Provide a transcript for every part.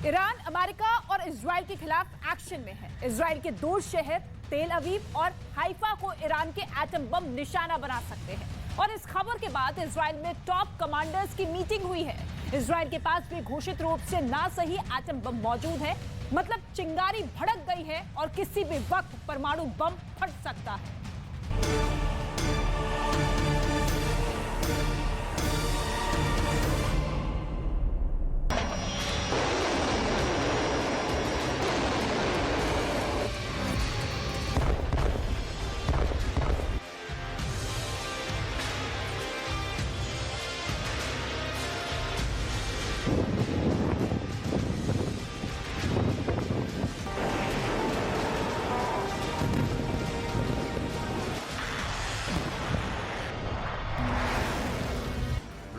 Iran America और Israel के खिलाफ एक्शन में है। इजराइल के दो शहर तेल अवीव और हाइफा को ईरान के एटम बम निशाना बना सकते हैं। और इस खबर के बाद इजराइल में टॉप कमांडर्स की मीटिंग हुई है। इजराइल के पास भी घोषित रूप से ना सही एटम बम मौजूद है, मतलब चिंगारी भड़क गई है और किसी भी वक्त परमाणु बम फट सकता है।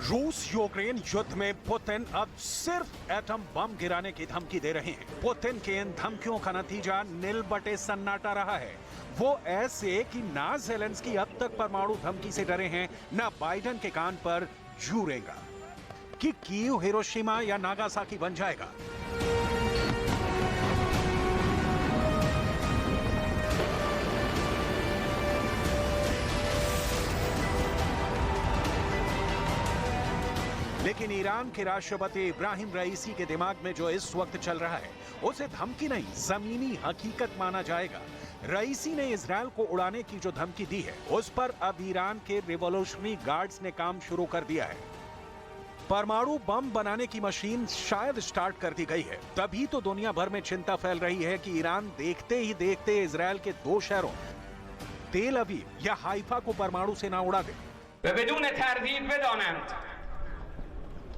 रूस यूक्रेन युद्ध में पुतिन अब सिर्फ एटम बम गिराने की धमकी दे रहे हैं। पुतिन के इन धमकियों का नतीजा नील बटे सन्नाटा रहा है। वो ऐसे कि ना ज़ेलेंस्की अब तक परमाणु धमकी से डरे हैं, ना बाइडेन के कान पर जू रेंगा कि कीव हिरोशिमा या नागासाकी बन जाएगा। लेकिन ईरान के राष्ट्रपति इब्राहिम रईसी के दिमाग में जो इस वक्त चल रहा है उसे धमकी नहीं, जमीनी हकीकत माना जाएगा। रईसी ने इजरायल को उड़ाने की जो धमकी दी है उस पर अब ईरान के रिवॉल्यूशनरी गार्ड्स ने काम शुरू कर दिया है। परमाणु बम बनाने की मशीन शायद स्टार्ट कर दी गई है। तभी तो दुनिया भर में चिंता फैल रही है कि ईरान देखते ही देखते इजरायल के दो शहरों तेल अवीव या हाइफा को परमाणु से ना उड़ा दे।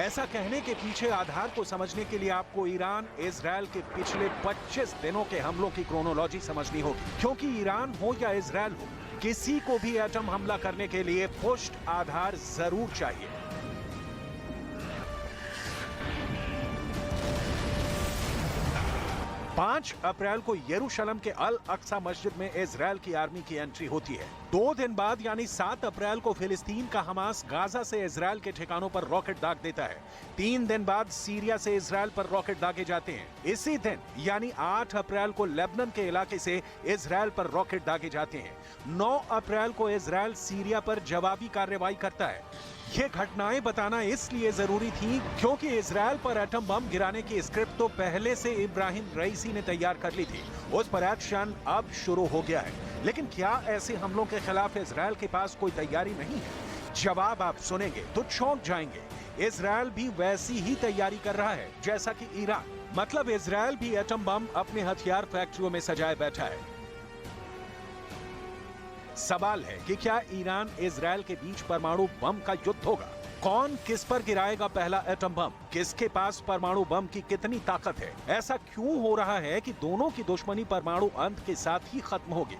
ऐसा कहने के पीछे आधार को समझने के लिए आपको ईरान इजरायल के पिछले 25 दिनों के हमलों की क्रोनोलॉजी समझनी होगी, क्योंकि ईरान हो या इजरायल हो, किसी को भी एटम हमला करने के लिए पुष्ट आधार जरूर चाहिए। पांच अप्रैल को यरूशलेम के अल अक्सा मस्जिद में इजरायल की आर्मी की एंट्री होती है। 2 दिन बाद यानी 7 अप्रैल को फिलिस्तीन का हमास गाजा से इजरायल के ठिकानों पर रॉकेट दाग देता है। 3 दिन बाद सीरिया से इजरायल पर रॉकेट दागे जाते हैं। इसी दिन यानी 8 अप्रैल को लेबनान के इलाके से इजरायल पर रॉकेट दागे जाते हैं। 9 अप्रैल को इजरायल सीरिया पर जवाबी कार्रवाई करता है। ये घटनाएं बताना इसलिए जरूरी थी क्योंकि इजरायल पर एटम बम गिराने की स्क्रिप्ट तो पहले से इब्राहिम रईसी ने तैयार कर ली थी। उस पर एक्शन अब शुरू हो गया है। लेकिन क्या ऐसे हमलों के खिलाफ इजरायल के पास कोई तैयारी नहीं है? जवाब आप सुनेंगे तो चौंक जाएंगे। इजरायल भी वैसी ही तैयारी कर रहा है जैसा कि ईरान। मतलब इजरायल भी एटम बम अपने हथियार फैक्ट्रियों में सजाए बैठा है। सवाल है कि क्या ईरान इजरायल के बीच परमाणु बम का युद्ध होगा? कौन किस पर गिराएगा पहला एटम बम? किसके पास परमाणु बम की कितनी ताकत है? ऐसा क्यों हो रहा है कि दोनों की दुश्मनी परमाणु अंत के साथ ही खत्म होगी?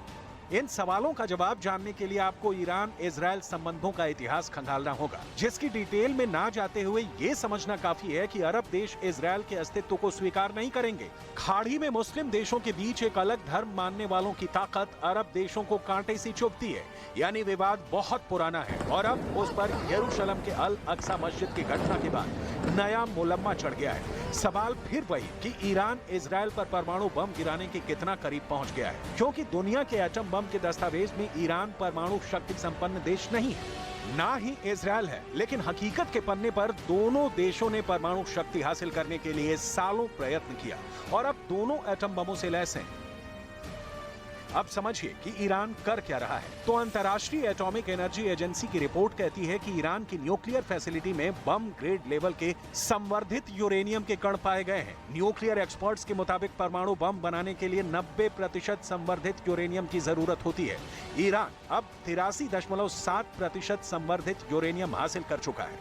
इन सवालों का जवाब जानने के लिए आपको ईरान इजरायल संबंधों का इतिहास खंगालना होगा, जिसकी डिटेल में ना जाते हुए ये समझना काफी है कि अरब देश इजरायल के अस्तित्व को स्वीकार नहीं करेंगे। खाड़ी में मुस्लिम देशों के बीच एक अलग धर्म मानने वालों की ताकत अरब देशों को कांटे से चुभती है। यानी विवाद बहुत पुराना है और अब उस पर यरूशलेम के अल अक्सा मस्जिद की घटना के बाद नया मुलम्मा चढ़ गया है। सवाल फिर वही कि ईरान इजरायल पर परमाणु बम गिराने के कितना करीब पहुंच गया है, क्योंकि दुनिया के एटम बम के दस्तावेज में ईरान परमाणु शक्ति संपन्न देश नहीं है, ना ही इजरायल है। लेकिन हकीकत के पन्ने पर दोनों देशों ने परमाणु शक्ति हासिल करने के लिए सालों प्रयत्न किया और अब दोनों एटम बमों से लैस हैं। अब समझिए कि ईरान कर क्या रहा है। तो अंतर्राष्ट्रीय एटॉमिक एनर्जी एजेंसी की रिपोर्ट कहती है कि ईरान की न्यूक्लियर फैसिलिटी में बम ग्रेड लेवल के संवर्धित यूरेनियम के कण पाए गए हैं। न्यूक्लियर एक्सपर्ट्स के मुताबिक परमाणु बम बनाने के लिए 90% संवर्धित यूरेनियम की जरूरत होती है। ईरान अब 83.7% संवर्धित यूरेनियम हासिल कर चुका है।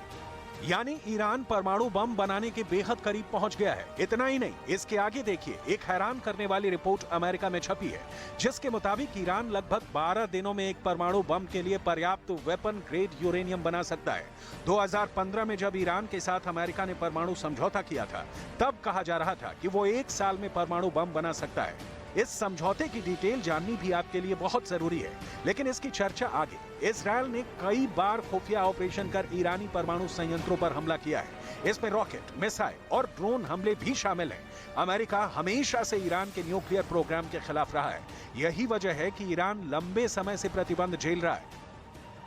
यानी ईरान परमाणु बम बनाने के बेहद करीब पहुंच गया है। इतना ही नहीं, इसके आगे देखिए, एक हैरान करने वाली रिपोर्ट अमेरिका में छपी है, जिसके मुताबिक ईरान लगभग 12 दिनों में एक परमाणु बम के लिए पर्याप्त वेपन ग्रेड यूरेनियम बना सकता है। 2015 में जब ईरान के साथ अमेरिका ने परमाणु समझौता किया था, तब कहा जा रहा था कि वो 1 साल में परमाणु बम बना सकता है। इस समझौते की डिटेल जाननी भी आपके लिए बहुत जरूरी है, लेकिन इसकी चर्चा आगे। इजरायल ने कई बार खुफिया ऑपरेशन कर ईरानी परमाणु संयंत्रों पर हमला किया है। इसमें रॉकेट, मिसाइल और ड्रोन हमले भी शामिल हैं। अमेरिका हमेशा से ईरान के न्यूक्लियर प्रोग्राम के खिलाफ रहा है। यही वजह है कि ईरान लंबे समय से प्रतिबंध झेल रहा है।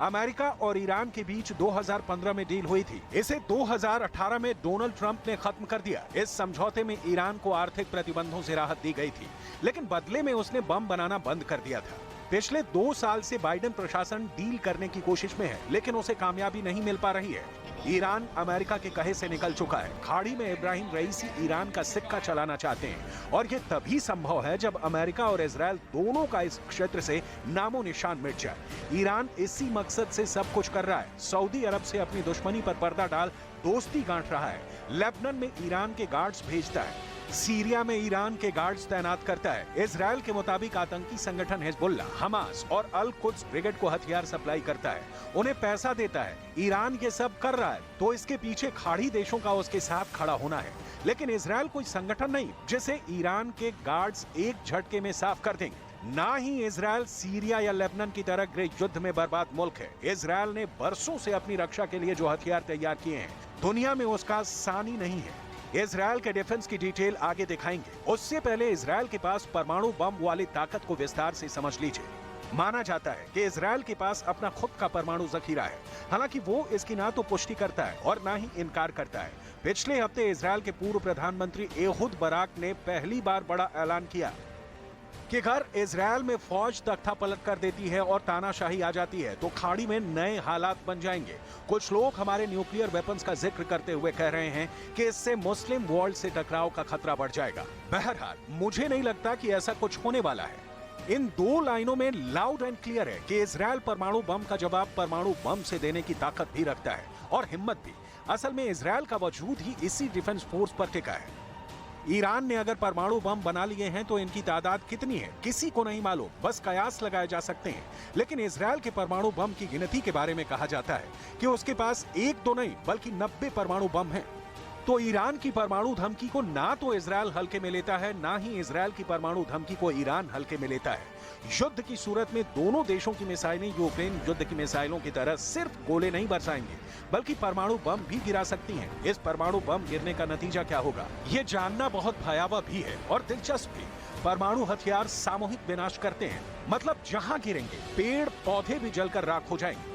अमेरिका और ईरान के बीच 2015 में डील हुई थी। इसे 2018 में डोनाल्ड ट्रंप ने खत्म कर दिया। इस समझौते में ईरान को आर्थिक प्रतिबंधों से राहत दी गई थी, लेकिन बदले में उसने बम बनाना बंद कर दिया था। पिछले 2 साल से बाइडेन प्रशासन डील करने की कोशिश में है, लेकिन उसे कामयाबी नहीं मिल पा रही है। ईरान अमेरिका के कहे से निकल चुका है। खाड़ी में इब्राहिम रईसी ईरान का सिक्का चलाना चाहते हैं, और ये तभी संभव है जब अमेरिका और इजरायल दोनों का इस क्षेत्र से नामो निशान मिट जाए। ईरान इसी मकसद से सब कुछ कर रहा है। सऊदी अरब से अपनी दुश्मनी पर पर्दा डाल दोस्ती गांठ रहा है। लेबनान में ईरान के गार्ड्स भेजता है। सीरिया में ईरान के गार्ड्स तैनात करता है। इजरायल के मुताबिक आतंकी संगठन हिजबुल्लाह, हमास और अल कुद्स ब्रिगेड को हथियार सप्लाई करता है, उन्हें पैसा देता है। ईरान ये सब कर रहा है, तो इसके पीछे खाड़ी देशों का उसके साथ खड़ा होना है। लेकिन इजरायल कोई संगठन नहीं जिसे ईरान के गार्ड्स एक झटके में साफ कर देंगे। ना ही इजरायल सीरिया या लेबनान की तरह गृह युद्ध में बर्बाद मुल्क है। इजरायल ने बरसों से अपनी रक्षा के लिए जो हथियार तैयार किए हैं, दुनिया में उसका सानी नहीं है। इजरायल के डिफेंस की डिटेल आगे दिखाएंगे। उससे पहले इजरायल के पास परमाणु बम वाली ताकत को विस्तार से समझ लीजिए। माना जाता है कि इजरायल के पास अपना खुद का परमाणु जखीरा है। हालांकि वो इसकी ना तो पुष्टि करता है और ना ही इनकार करता है। पिछले हफ्ते इजरायल के पूर्व प्रधानमंत्री एहुद बराक ने पहली बार बड़ा ऐलान किया कि अगर इजरायल में फौज तख्ता पलट कर देती है और तानाशाही आ जाती है, तो खाड़ी में नए हालात बन जाएंगे। कुछ लोग हमारे न्यूक्लियर वेपन्स का जिक्र करते हुए कह रहे हैं कि इससे मुस्लिम वर्ल्ड से टकराव का खतरा बढ़ जाएगा। बहरहाल, मुझे नहीं लगता कि ऐसा कुछ होने वाला है। इन 2 लाइनों में लाउड एंड क्लियर है कि इजरायल परमाणु बम का जवाब परमाणु बम से देने की ताकत भी रखता है, और हिम्मत भी। असल में इजरायल का वजूद ही इसी डिफेंस फोर्स पर टिका है। ईरान ने अगर परमाणु बम बना लिए हैं तो इनकी तादाद कितनी है, किसी को नहीं मालूम, बस कयास लगाए जा सकते हैं। लेकिन इजरायल के परमाणु बम की गिनती के बारे में कहा जाता है कि उसके पास 1-2 नहीं बल्कि 90 परमाणु बम हैं। तो ईरान की परमाणु धमकी को ना तो इजरायल हल्के में लेता है, ना ही इजरायल की परमाणु धमकी को ईरान हल्के में लेता है। युद्ध की सूरत में दोनों देशों की मिसाइलें यूक्रेन युद्ध की मिसाइलों की तरह सिर्फ गोले नहीं बरसाएंगे, बल्कि परमाणु बम भी गिरा सकती हैं। इस परमाणु बम गिरने का नतीजा क्या होगा, ये जानना बहुत भयावह भी है और दिलचस्प भी। परमाणु हथियार सामूहिक विनाश करते हैं, मतलब जहां गिरेंगे पेड़ पौधे भी जलकर राख हो जाएंगे।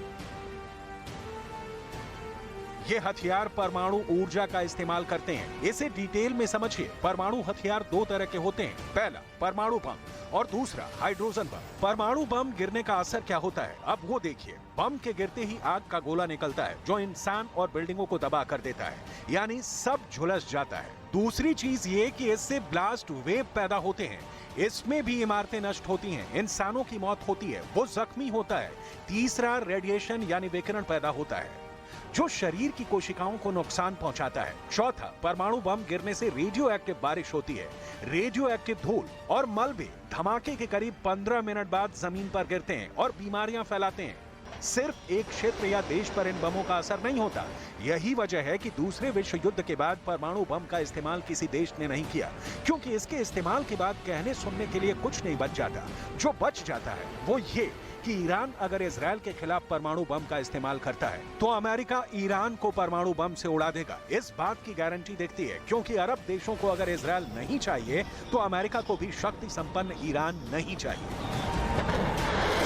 ये हथियार परमाणु ऊर्जा का इस्तेमाल करते हैं। इसे डिटेल में समझिए। परमाणु हथियार 2 तरह के होते हैं, पहला परमाणु बम और दूसरा हाइड्रोजन बम। परमाणु बम गिरने का असर क्या होता है, अब वो देखिए। बम के गिरते ही आग का गोला निकलता है जो इंसान और बिल्डिंगों को दबा कर देता है, यानी सब झुलस जाता है। दूसरी चीज ये कि इससे ब्लास्ट वेव पैदा होते हैं, इसमें भी इमारतें नष्ट होती हैं, इंसानों की मौत होती है, वो जख्मी होता है। तीसरा रेडिएशन यानी विकिरण पैदा होता है जो शरीर की कोशिकाओं को नुकसान पहुंचाता है। चौथा, परमाणु बम गिरने से रेडियो एक्टिव बारिश होती है। रेडियो एक्टिव धूल और मलबे धमाके के करीब 15 मिनट बाद जमीन पर गिरते हैं और बीमारियां फैलाते हैं। सिर्फ एक क्षेत्र या देश पर इन बमों का असर नहीं होता। यही वजह है कि दूसरे विश्व युद्ध के बाद परमाणु बम का इस्तेमाल किसी देश ने नहीं किया, क्योंकि इसके इस्तेमाल के बाद कहने सुनने के लिए कुछ नहीं बच जाता। जो बच जाता है वो ये कि ईरान अगर इजरायल के खिलाफ परमाणु बम का इस्तेमाल करता है तो अमेरिका ईरान को परमाणु बम से उड़ा देगा। इस बात की गारंटी दिखती है, क्योंकि अरब देशों को अगर इजरायल नहीं चाहिए तो अमेरिका को भी शक्ति संपन्न ईरान नहीं चाहिए।